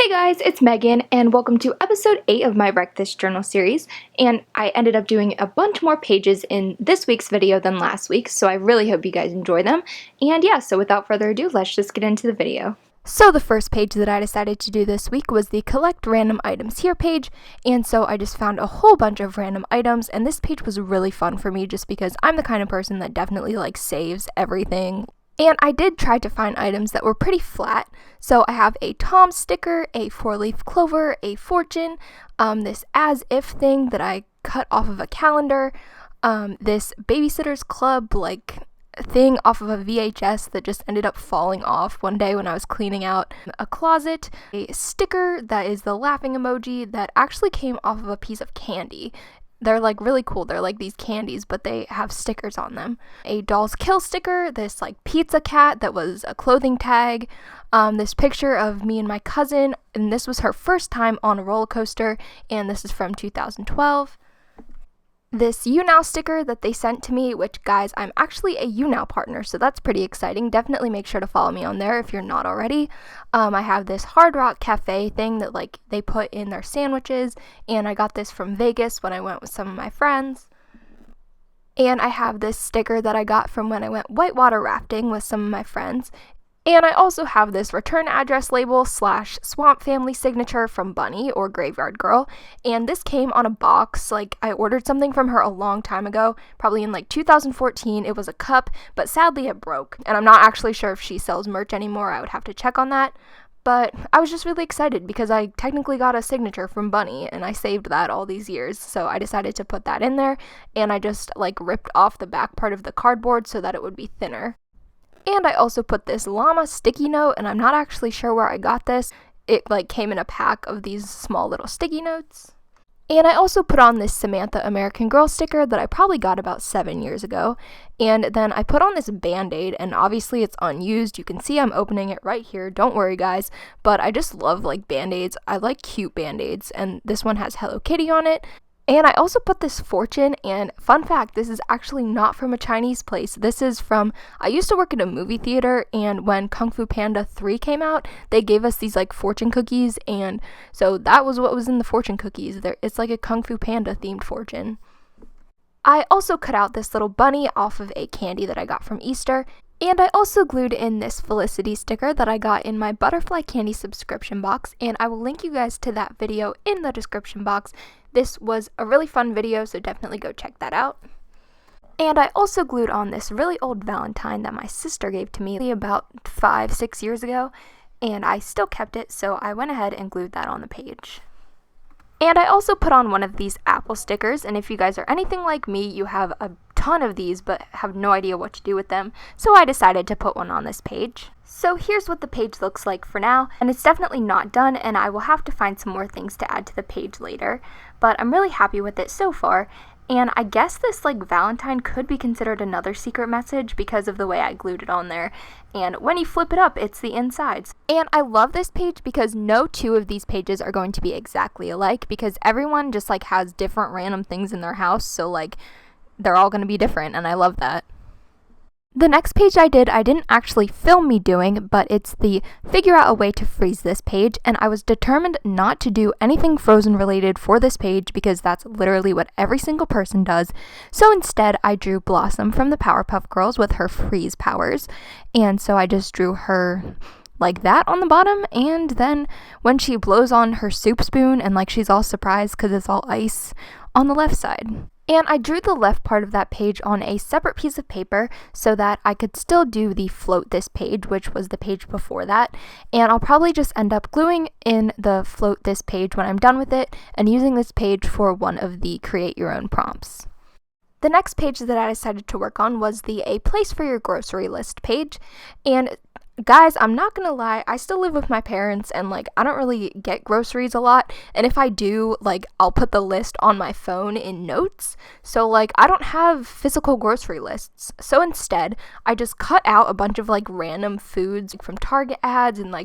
Hey guys, it's Megan, and welcome to episode 8 of my Wreck This Journal series, and I ended up doing a bunch more pages in this week's video than last week, so I really hope you guys enjoy them. And yeah, so without further ado, let's just get into the video. So the first page that I decided to do this week was the Collect Random Items Here page, and so I just found a whole bunch of random items, and this page was really fun for me just because I'm the kind of person that definitely saves everything. And I did try to find items that were pretty flat, so I have a Tom sticker, a 4-leaf clover, a fortune, this as if thing that I cut off of a calendar, this Babysitter's Club thing off of a VHS that just ended up falling off one day when I was cleaning out a closet, a sticker that is the laughing emoji that actually came off of a piece of candy. They're really cool. They're these candies, but they have stickers on them. A Dolls Kill sticker, this pizza cat that was a clothing tag, this picture of me and my cousin, and this was her first time on a roller coaster, and this is from 2012. This YouNow sticker that they sent to me, which guys, I'm actually a YouNow partner, so that's pretty exciting. Definitely make sure to follow me on there if you're not already. I have this Hard Rock Cafe thing that they put in their sandwiches, and I got this from Vegas when I went with some of my friends. And I have this sticker that I got from when I went whitewater rafting with some of my friends. And I also have this return address label / Swamp Family signature from Bunny or Graveyard Girl, and this came on a box. I ordered something from her a long time ago, probably in 2014. It was a cup, but sadly it broke, and I'm not actually sure if she sells merch anymore. I would have to check on that, but I was just really excited because I technically got a signature from Bunny, and I saved that all these years, so I decided to put that in there, and I just ripped off the back part of the cardboard so that it would be thinner. And I also put this llama sticky note, and I'm not actually sure where I got this. It came in a pack of these small little sticky notes. And I also put on this Samantha American Girl sticker that I probably got about 7 years ago. And then I put on this Band-Aid, and obviously it's unused. You can see I'm opening it right here. Don't worry, guys. But I just love Band-Aids. I like cute Band-Aids, and this one has Hello Kitty on it. And I also put this fortune, and fun fact, this is actually not from a Chinese place. This is from, I used to work at a movie theater, and when Kung Fu Panda 3 came out, they gave us these fortune cookies, and so that was what was in the fortune cookies. It's a Kung Fu Panda themed fortune. I also cut out this little bunny off of a candy that I got from Easter. And I also glued in this Felicity sticker that I got in my butterfly candy subscription box, and I will link you guys to that video in the description box. This was a really fun video, so definitely go check that out. And I also glued on this really old Valentine that my sister gave to me about 5-6 years ago, and I still kept it, so I went ahead and glued that on the page. And I also put on one of these apple stickers, and if you guys are anything like me, you have a ton of these but have no idea what to do with them, so I decided to put one on this page. So here's what the page looks like for now, and it's definitely not done, and I will have to find some more things to add to the page later, but I'm really happy with it so far. And I guess this Valentine could be considered another secret message because of the way I glued it on there. And when you flip it up, it's the insides. And I love this page because no two of these pages are going to be exactly alike because everyone just has different random things in their house. So they're all going to be different, and I love that. The next page I didn't actually film me doing, but it's the figure out a way to freeze this page, and I was determined not to do anything Frozen related for this page because that's literally what every single person does. So instead, I drew Blossom from the Powerpuff Girls with her freeze powers, and so I just drew her like that on the bottom, and then when she blows on her soup spoon and she's all surprised because it's all ice on the left side. And I drew the left part of that page on a separate piece of paper so that I could still do the float this page, which was the page before that. And I'll probably just end up gluing in the float this page when I'm done with it and using this page for one of the create your own prompts. The next page that I decided to work on was the A Place for Your Grocery List page. And guys, I'm not gonna lie, I still live with my parents, and I don't really get groceries a lot, and if I do, I'll put the list on my phone in notes, so I don't have physical grocery lists. So instead, I just cut out a bunch of random foods from Target ads and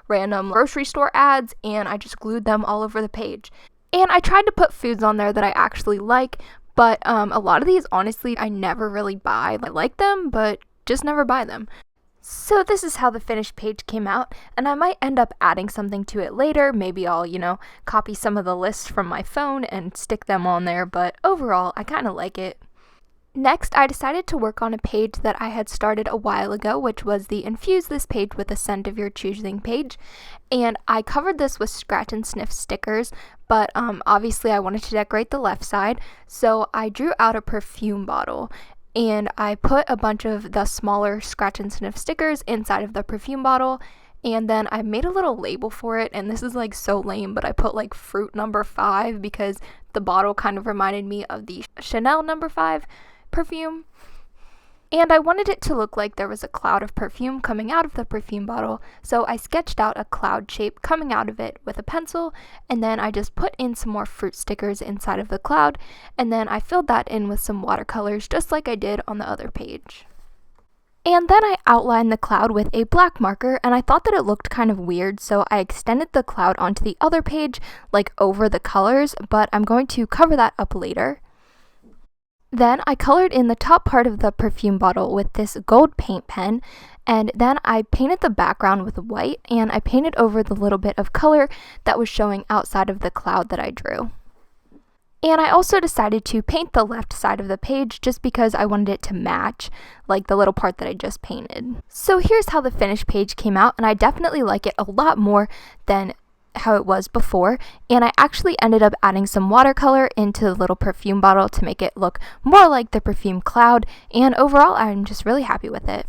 random grocery store ads, and I just glued them all over the page. And I tried to put foods on there that I actually like, but a lot of these, honestly, I never really buy. I like them, but just never buy them. So this is how the finished page came out, and I might end up adding something to it later. Maybe I'll, copy some of the lists from my phone and stick them on there, but overall, I kind of like it. Next, I decided to work on a page that I had started a while ago, which was the Infuse This Page with a Scent of Your Choosing page, and I covered this with scratch and sniff stickers, but obviously I wanted to decorate the left side, so I drew out a perfume bottle. And I put a bunch of the smaller scratch and sniff stickers inside of the perfume bottle, and then I made a little label for it, and this is like so lame, but I put like fruit number 5 because the bottle kind of reminded me of the Chanel number 5 perfume. And I wanted it to look like there was a cloud of perfume coming out of the perfume bottle, so I sketched out a cloud shape coming out of it with a pencil, and then I just put in some more fruit stickers inside of the cloud, and then I filled that in with some watercolors just like I did on the other page. And then I outlined the cloud with a black marker, and I thought that it looked kind of weird, so I extended the cloud onto the other page, like over the colors, but I'm going to cover that up later. Then I colored in the top part of the perfume bottle with this gold paint pen, and then I painted the background with white, and I painted over the little bit of color that was showing outside of the cloud that I drew. And I also decided to paint the left side of the page just because I wanted it to match, like the little part that I just painted. So here's how the finished page came out, and I definitely like it a lot more than how it was before, and I actually ended up adding some watercolor into the little perfume bottle to make it look more like the perfume cloud, and overall I'm just really happy with it.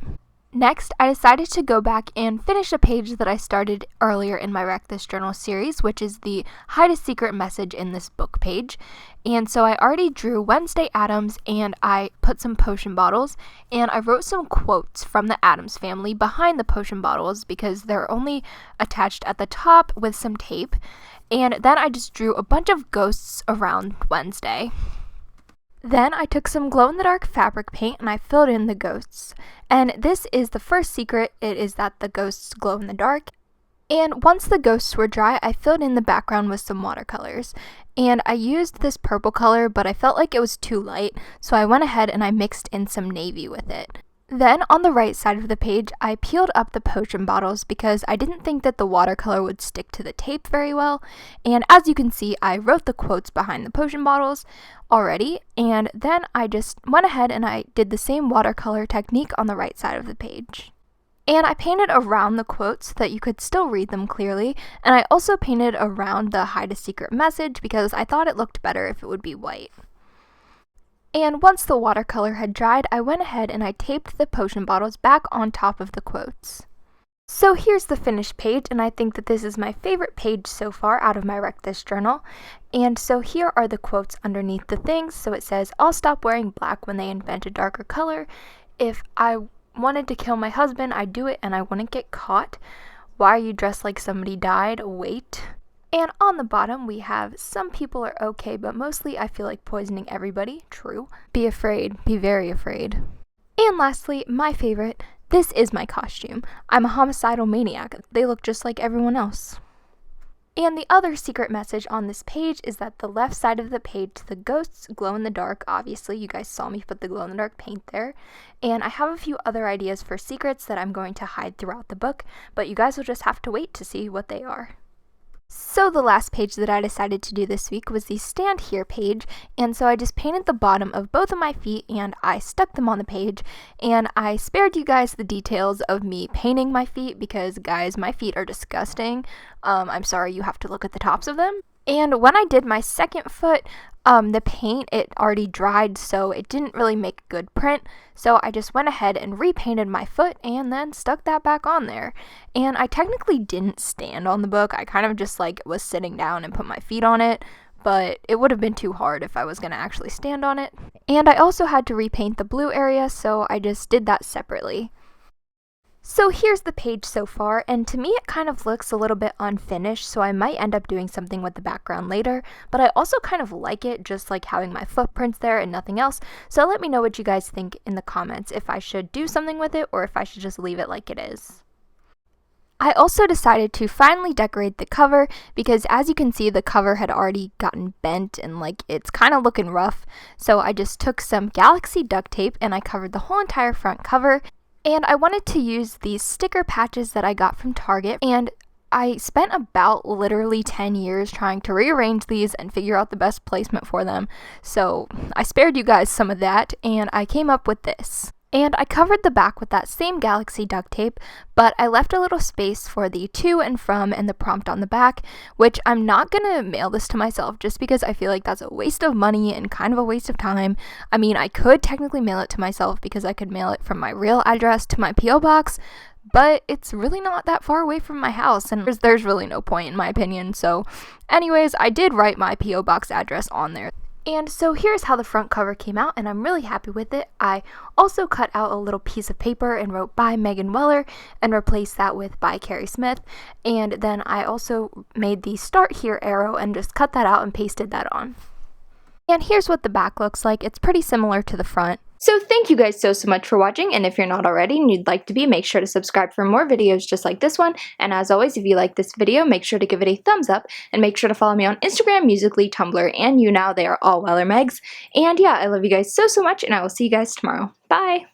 Next, I decided to go back and finish a page that I started earlier in my Wreck This Journal series, which is the Hide a Secret Message in This Book page. And so I already drew Wednesday Addams, and I put some potion bottles, and I wrote some quotes from the Addams family behind the potion bottles because they're only attached at the top with some tape. And then I just drew a bunch of ghosts around Wednesday. Then I took some glow-in-the-dark fabric paint and I filled in the ghosts. And this is the first secret. It is that the ghosts glow in the dark. And once the ghosts were dry, I filled in the background with some watercolors. And I used this purple color, but I felt like it was too light, so I went ahead and I mixed in some navy with it. Then on the right side of the page, I peeled up the potion bottles because I didn't think that the watercolor would stick to the tape very well. And as you can see, I wrote the quotes behind the potion bottles already. And then I just went ahead and I did the same watercolor technique on the right side of the page. And I painted around the quotes so that you could still read them clearly. And I also painted around the Hide a Secret Message because I thought it looked better if it would be white. And once the watercolor had dried, I went ahead and I taped the potion bottles back on top of the quotes. So here's the finished page, and I think that this is my favorite page so far out of my Wreck This Journal. And so here are the quotes underneath the things. So it says, "I'll stop wearing black when they invent a darker color. If I wanted to kill my husband, I'd do it and I wouldn't get caught. Why are you dressed like somebody died? Wait." And on the bottom, we have, "Some people are okay, but mostly I feel like poisoning everybody." True. Be afraid. Be very afraid. And lastly, my favorite, "This is my costume. I'm a homicidal maniac. They look just like everyone else." And the other secret message on this page is that the left side of the page, the ghosts glow in the dark. Obviously, you guys saw me put the glow in the dark paint there. And I have a few other ideas for secrets that I'm going to hide throughout the book, but you guys will just have to wait to see what they are. So the last page that I decided to do this week was the Stand Here page, and so I just painted the bottom of both of my feet and I stuck them on the page, and I spared you guys the details of me painting my feet because, guys, my feet are disgusting. I'm sorry, you have to look at the tops of them. And when I did my second foot, the paint, it already dried, so it didn't really make a good print. So I just went ahead and repainted my foot and then stuck that back on there. And I technically didn't stand on the book. I kind of just was sitting down and put my feet on it, but it would have been too hard if I was going to actually stand on it. And I also had to repaint the blue area, so I just did that separately. So here's the page so far, and to me it kind of looks a little bit unfinished, so I might end up doing something with the background later, but I also kind of like it, just like having my footprints there and nothing else. So let me know what you guys think in the comments, if I should do something with it or if I should just leave it like it is. I also decided to finally decorate the cover because, as you can see, the cover had already gotten bent and it's kind of looking rough. So I just took some Galaxy duct tape and I covered the whole entire front cover. And I wanted to use these sticker patches that I got from Target, and I spent about literally 10 years trying to rearrange these and figure out the best placement for them. So I spared you guys some of that, and I came up with this. And I covered the back with that same Galaxy duct tape, but I left a little space for the to and from and the prompt on the back, which I'm not gonna mail this to myself just because I feel like that's a waste of money and kind of a waste of time. I mean, I could technically mail it to myself because I could mail it from my real address to my P.O. box, but it's really not that far away from my house, and there's really no point in my opinion. So anyways, I did write my P.O. box address on there. And so here's how the front cover came out, and I'm really happy with it. I also cut out a little piece of paper and wrote by Megan Weller and replaced that with by Carrie Smith. And then I also made the start here arrow and just cut that out and pasted that on. And here's what the back looks like. It's pretty similar to the front. So thank you guys so much for watching, and if you're not already and you'd like to be, make sure to subscribe for more videos just like this one. And as always, if you like this video, make sure to give it a thumbs up, and make sure to follow me on Instagram, Musical.ly, Tumblr, and YouNow. They are all Weller Megs. And yeah, I love you guys so much, and I will see you guys tomorrow. Bye!